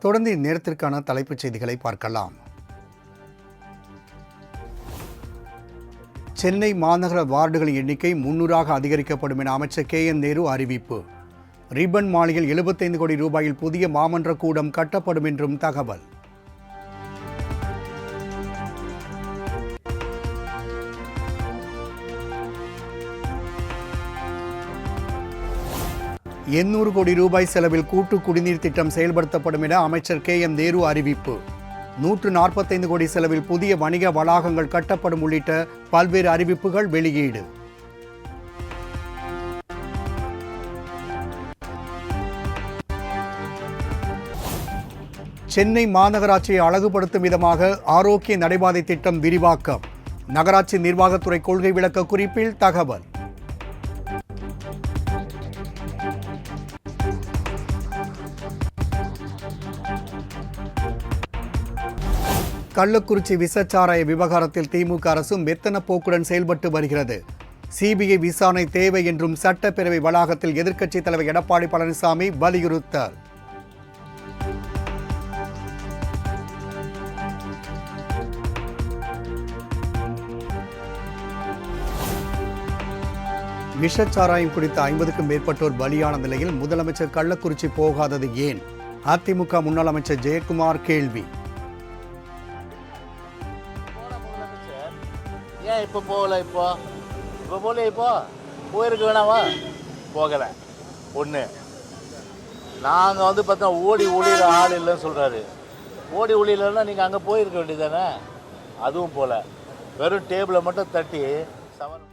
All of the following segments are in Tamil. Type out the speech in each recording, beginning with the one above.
தொடர்ந்து இந்நேரத்திற்கான தலைப்புச் செய்திகளை பார்க்கலாம். சென்னை மாநகர வார்டுகளின் எண்ணிக்கை 300ஆக அதிகரிக்கப்படும் என அமைச்சர் KN நேரு அறிவிப்பு. ரிப்பன் மாளிகையில் 75 கோடி ரூபாயில் புதிய மாமன்ற கூடம் கட்டப்படும் என்றும் தகவல். ₹800 கோடி செலவில் கூட்டு குடிநீர் திட்டம் செயல்படுத்தப்படும் என அமைச்சர் KN நேரு அறிவிப்பு. 145 கோடி செலவில் புதிய வணிக வளாகங்கள் கட்டப்படும் உள்ளிட்ட பல்வேறு அறிவிப்புகள் வெளியீடு. சென்னை மாநகராட்சியை அழகுபடுத்தும் விதமாக ஆரோக்கிய நடைபாதை திட்டம் விரிவாக்கம். நகராட்சி நிர்வாகத்துறை கொள்கை விளக்க குறிப்பில் தகவல். கள்ளக்குறிச்சி விசச்சாராய விவகாரத்தில் திமுக அரசு மெத்தன போக்குடன் செயல்பட்டு வருகிறது. CBI விசாரணை தேவை என்றும் சட்டப்பேரவை வளாகத்தில் எதிர்க்கட்சித் தலைவர் எடப்பாடி பழனிசாமி வலியுறுத்தல். விஷச்சாராயம் குடித்த 50க்கும் மேற்பட்டோர் பலியான நிலையில் முதலமைச்சர் கள்ளக்குறிச்சி போகாதது ஏன்? அதிமுக முன்னாள் அமைச்சர் ஜெயக்குமார் கேள்வி. ஏன் இப்போ போகல? இப்போ போகல, இப்போ போயிருக்க வேணாமா? போகலை. ஒன்று, நாங்கள் பார்த்தா ஓடி ஒளிகிற ஆள் இல்லைன்னு சொல்கிறாரு. ஓடி ஒளியிலன்னா நீங்கள் அங்கே போயிருக்க வேண்டியதானே? அதுவும் போகல. வெறும் டேபிளை மட்டும் தட்டி சவன்.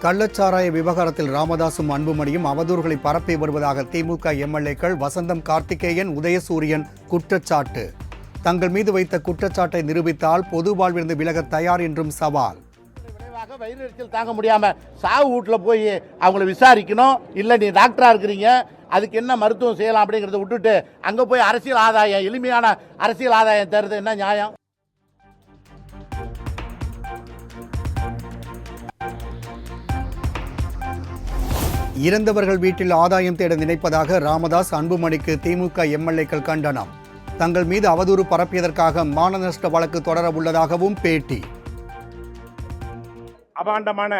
கள்ளச்சாராய விவகாரத்தில் ராமதாசும் அன்புமணியும் அவதூறுகளை பரப்பி வருவதாக திமுக MLAக்கள் வசந்தம் கார்த்திகேயன், உதயசூரியன் குற்றச்சாட்டு. தங்கள் மீது வைத்த குற்றச்சாட்டை நிரூபித்தால் பொது வாழ்விலிருந்து விலக தயார் என்றும் சவால். விளைவாக வயிறு எரிச்சல் தாங்க முடியாம சாவு வீட்டில் போய் அவங்கள விசாரிக்கணும். இல்லை நீ டாக்டரா இருக்கிறீங்க, அதுக்கு என்ன மருத்துவம் செய்யலாம் அப்படிங்கிறத விட்டுட்டு அங்கே போய் அரசியல் ஆதாயம், எளிமையான அரசியல் ஆதாயம் தருது என்ன நியாயம்? இறந்தவர்கள் வீட்டில் ஆதாயம் தேட நினைப்பதாக ராமதாஸ், அன்புமணிக்கு திமுக MLAக்கள் கண்டனம். தங்கள் மீது அவதூறு பரப்பியதற்காக மான நஷ்ட வழக்கு தொடர உள்ளதாகவும் பேட்டி. அபாண்டமான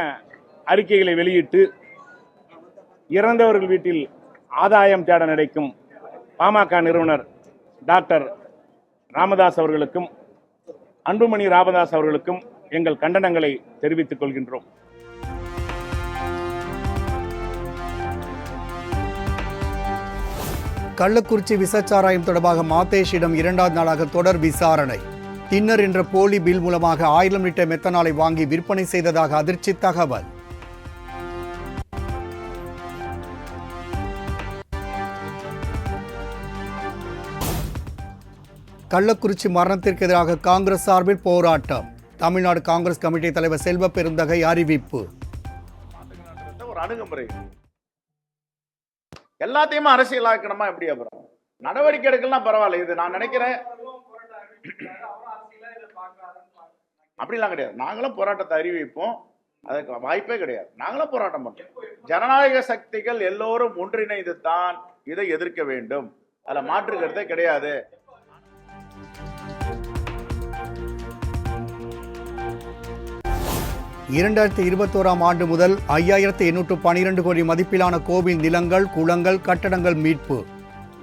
அறிக்கைகளை வெளியிட்டு இறந்தவர்கள் வீட்டில் ஆதாயம் தேட நினைக்கும் பாமக நிறுவனர் டாக்டர் ராமதாஸ் அவர்களுக்கும் அன்புமணி ராமதாஸ் அவர்களுக்கும் எங்கள் கண்டனங்களை தெரிவித்துக் கொள்கின்றோம். கள்ளக்குறிச்சி விசச்சாராயம் தொடர்பாக மாதேஷிடம் 2வது நாளாக தொடர் விசாரணை. தின்னர் என்ற போலி பில் மூலமாக 1000 லிட்டர் மெத்தனாலை வாங்கி விற்பனை செய்ததாக அதிர்ச்சி தகவல். கள்ளக்குறிச்சி மரணத்திற்கு எதிராக காங்கிரஸ் சார்பில் போராட்டம். தமிழ்நாடு காங்கிரஸ் கமிட்டி தலைவர் செல்வ பெருந்தகை அறிவிப்பு. ஒரு அணுகுமுறை எல்லாத்தையுமே அரசியலாக்கணுமா? எப்படி? அப்புறம் நடவடிக்கை எடுக்கலாம், பரவாயில்ல. இது நான் நினைக்கிறேன் அப்படிலாம் கிடையாது. நாங்களும் போராட்டத்தை அறிவிப்போம், அதுக்கு வாய்ப்பே கிடையாது. நாங்களும் போராட்டம் பண்றோம். ஜனநாயக சக்திகள் எல்லோரும் ஒன்றிணைந்து தான் இதை எதிர்க்க வேண்டும். அதுல மாற்றுக்கிறதே கிடையாது. ஆண்டு முதல் 5812 கோடி மதிப்பிலான கோவில் நிலங்கள், குளங்கள், கட்டடங்கள் மீட்பு.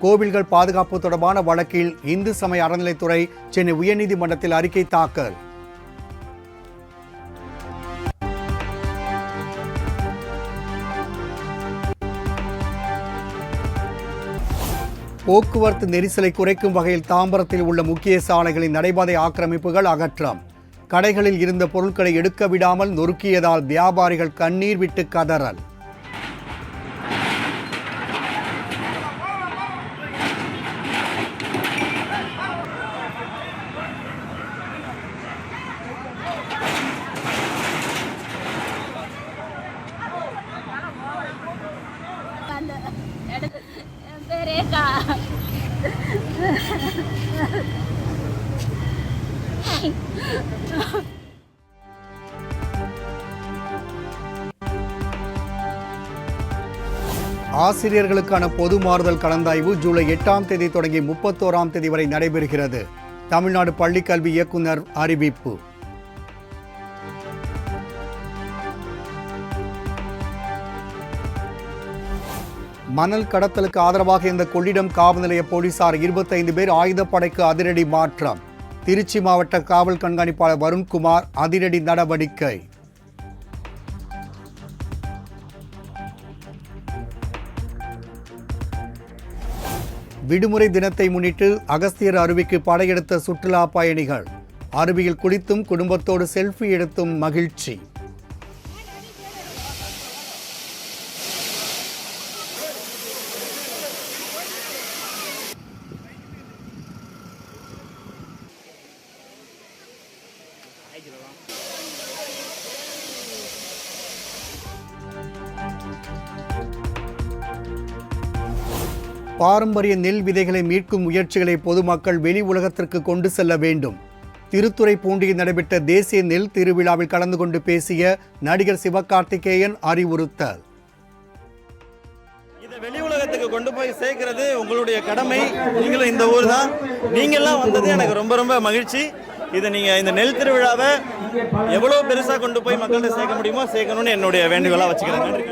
கோவில்கள் பாதுகாப்பு தொடர்பான வழக்கில் இந்து சமய அறநிலைத்துறை சென்னை உயர்நீதிமன்றத்தில் அறிக்கை தாக்கல். போக்குவரத்து நெரிசலை குறைக்கும் வகையில் தாம்பரத்தில் உள்ள முக்கிய சாலைகளின் நடைபாதை ஆக்கிரமிப்புகள் அகற்றம். கடைகளில் இருந்த பொருட்களை எடுக்க விடாமல் நொறுக்கியதால் வியாபாரிகள் கண்ணீர் விட்டு கதறல். ஆசிரியர்களுக்கான பொது மாறுதல் கலந்தாய்வு ஜூலை 8ஆம் தேதி தொடங்கி 31ஆம் தேதி வரை நடைபெறுகிறது. தமிழ்நாடு பள்ளிக்கல்வி இயக்குனர் அறிவிப்பு. மணல் கடத்தலுக்கு ஆதரவாக இந்த கொள்ளிடம் காவல் நிலைய போலீசார் 25 பேர் ஆயுதப்படைக்கு அதிரடி மாற்றம். திருச்சி மாவட்ட காவல் கண்காணிப்பாளர் வருண்குமார் அதிரடி நடவடிக்கை. விடுமுறை தினத்தை முன்னிட்டு அகஸ்தியர் அருவிக்கு படையெடுத்த சுற்றுலா பயணிகள். அருவியில் குளித்தும் குடும்பத்தோடு செல்ஃபி எடுத்தும் மகிழ்ச்சி. பாரம்பரிய நெல் விதைகளை மீட்கும் முயற்சிகளை பொதுமக்கள் வெளி உலகத்திற்கு கொண்டு செல்ல வேண்டும். திருத்துறைப்பூண்டியில் நடைபெற்ற தேசிய நெல் திருவிழாவில் கலந்து கொண்டு பேசிய நடிகர் சிவகார்த்திகேயன் அறிவுறுத்தல். இதை வெளி உலகத்துக்கு கொண்டு போய் சேர்க்கிறது உங்களுடைய கடமை. நீங்களும் இந்த ஊர் தான், நீங்கள்லாம் வந்தது எனக்கு ரொம்ப ரொம்ப மகிழ்ச்சி. இதை நீங்கள் இந்த நெல் திருவிழாவை எவ்வளோ பெருசாக கொண்டு போய் மக்கள்கிட்ட சேர்க்க முடியுமோ சேர்க்கணும்னு என்னுடைய வேண்டுகோளாக வச்சுக்கிறேன். நன்றி.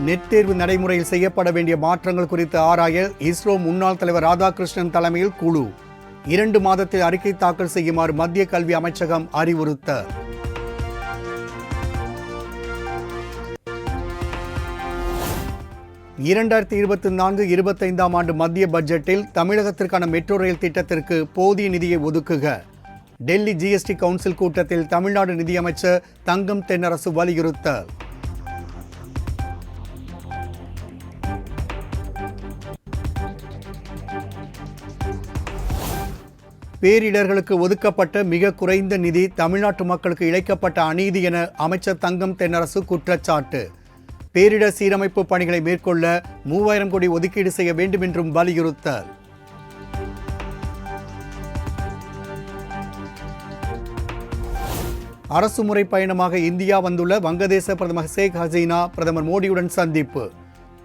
நெட் தேர்வு நடைமுறையில் செய்யப்பட வேண்டிய மாற்றங்கள் குறித்து ஆராய இஸ்ரோ முன்னாள் தலைவர் ராதாகிருஷ்ணன் தலைமையில் குழு. 2 மாதத்தில் அறிக்கை தாக்கல் செய்யுமாறு மத்திய கல்வி அமைச்சகம் அறிவுறுத்தல். இரண்டாயிரத்தி 24-25ஆம் ஆண்டு மத்திய பட்ஜெட்டில் தமிழகத்திற்கான மெட்ரோ ரயில் திட்டத்திற்கு போதிய நிதியை ஒதுக்குக. டெல்லி ஜிஎஸ்டி கவுன்சில் கூட்டத்தில் தமிழ்நாடு நிதியமைச்சர் தங்கம் தென்னரசு வலியுறுத்தல். பேரிடர்களுக்கு ஒதுக்கப்பட்ட மிக குறைந்த நிதி தமிழ்நாட்டு மக்களுக்கு இழைக்கப்பட்ட அநீதி என அமைச்சர் தங்கம் தென்னரசு குற்றச்சாட்டு. பேரிடர் சீரமைப்பு பணிகளை மேற்கொள்ள 3000 கோடி ஒதுக்கீடு செய்ய வேண்டும் என்றும் வலியுறுத்தல். அரசுமுறை பயணமாக இந்தியா வந்துள்ள வங்கதேச பிரதமர் ஷேக் ஹசீனா பிரதமர் மோடியுடன் சந்திப்பு.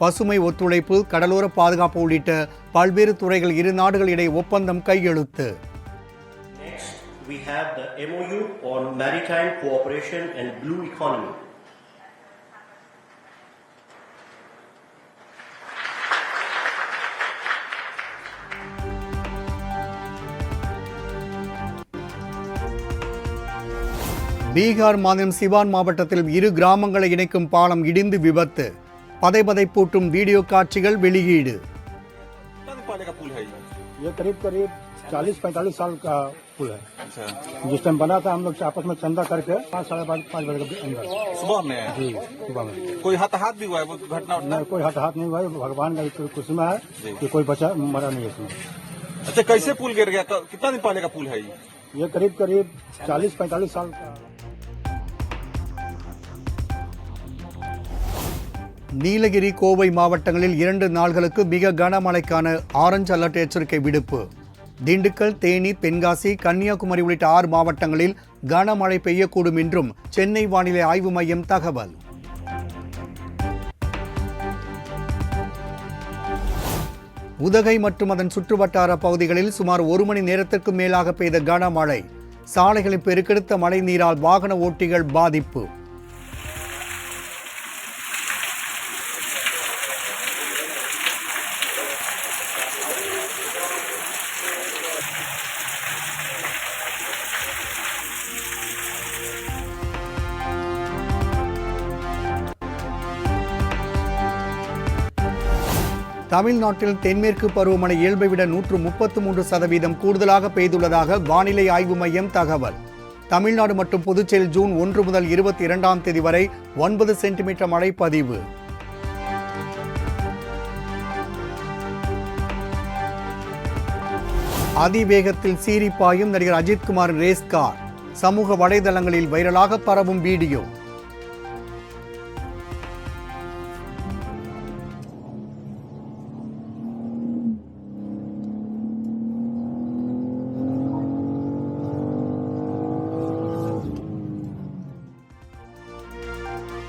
பசுமை ஒத்துழைப்பு, கடலோர பாதுகாப்பு உள்ளிட்ட பல்வேறு துறைகள் இரு நாடுகள் இடையே ஒப்பந்தம் கையெழுத்து. We have the MOU on maritime cooperation and blue economy. Bihar மாநிலம் சிவான் மாவட்டத்தில் 2 கிராமங்களை இணைக்கும் பாலம் இடிந்து விபத்து. பதைபதைப்பூட்டும் வீடியோ காட்சிகள் வெளியீடு. ये करीब 40-45 साल का पुल है। जिस टाइम बना था हम लोग आपस में चंदा करके 5-5:30 बजे के अंदर सुबह में जी सुबह में कोई हताहत भी हुआ है, वो घटना नहीं, कोई हताहत नहीं हुआ है। भगवान का कुछ में है कि कोई बचा मरा नहीं है इसमें। अच्छा, कैसे पुल गिर गया? कितना दिन पहले का पुल है ये करीब 40-45 साल का। நீலகிரி, கோவை மாவட்டங்களில் 2 நாள்களுக்கு மிக கனமழைக்கான ஆரஞ்சு அலர்ட் எச்சரிக்கை விடுப்பு. திண்டுக்கல், தேனி, தென்காசி, கன்னியாகுமரி உள்ளிட்ட 6 மாவட்டங்களில் கனமழை பெய்யக்கூடும் என்றும் சென்னை வானிலை ஆய்வு மையம் தகவல். உதகை மற்றும் அதன் சுற்றுவட்டார பகுதிகளில் சுமார் 1 மணி நேரத்திற்கு மேலாக பெய்த கனமழை. சாலைகளில் பெருக்கெடுத்த மழை நீரால் வாகன ஓட்டிகள் பாதிப்பு. தமிழ்நாட்டில் தென்மேற்கு பருவமழை இயல்பை விட 133% கூடுதலாக பெய்துள்ளதாக வானிலை ஆய்வு மையம் தகவல். தமிழ்நாடு மற்றும் புதுச்சேரியில் ஜூன் 1 முதல் 22ஆம் தேதி வரை 9 சென்டிமீட்டர் மழை பதிவு. அதிவேகத்தில் சீறி பாயும் நடிகர் அஜித்குமாரின் ரேஸ் கார். சமூக வலைதளங்களில் வைரலாக பரவும் வீடியோ. வணக்கம்.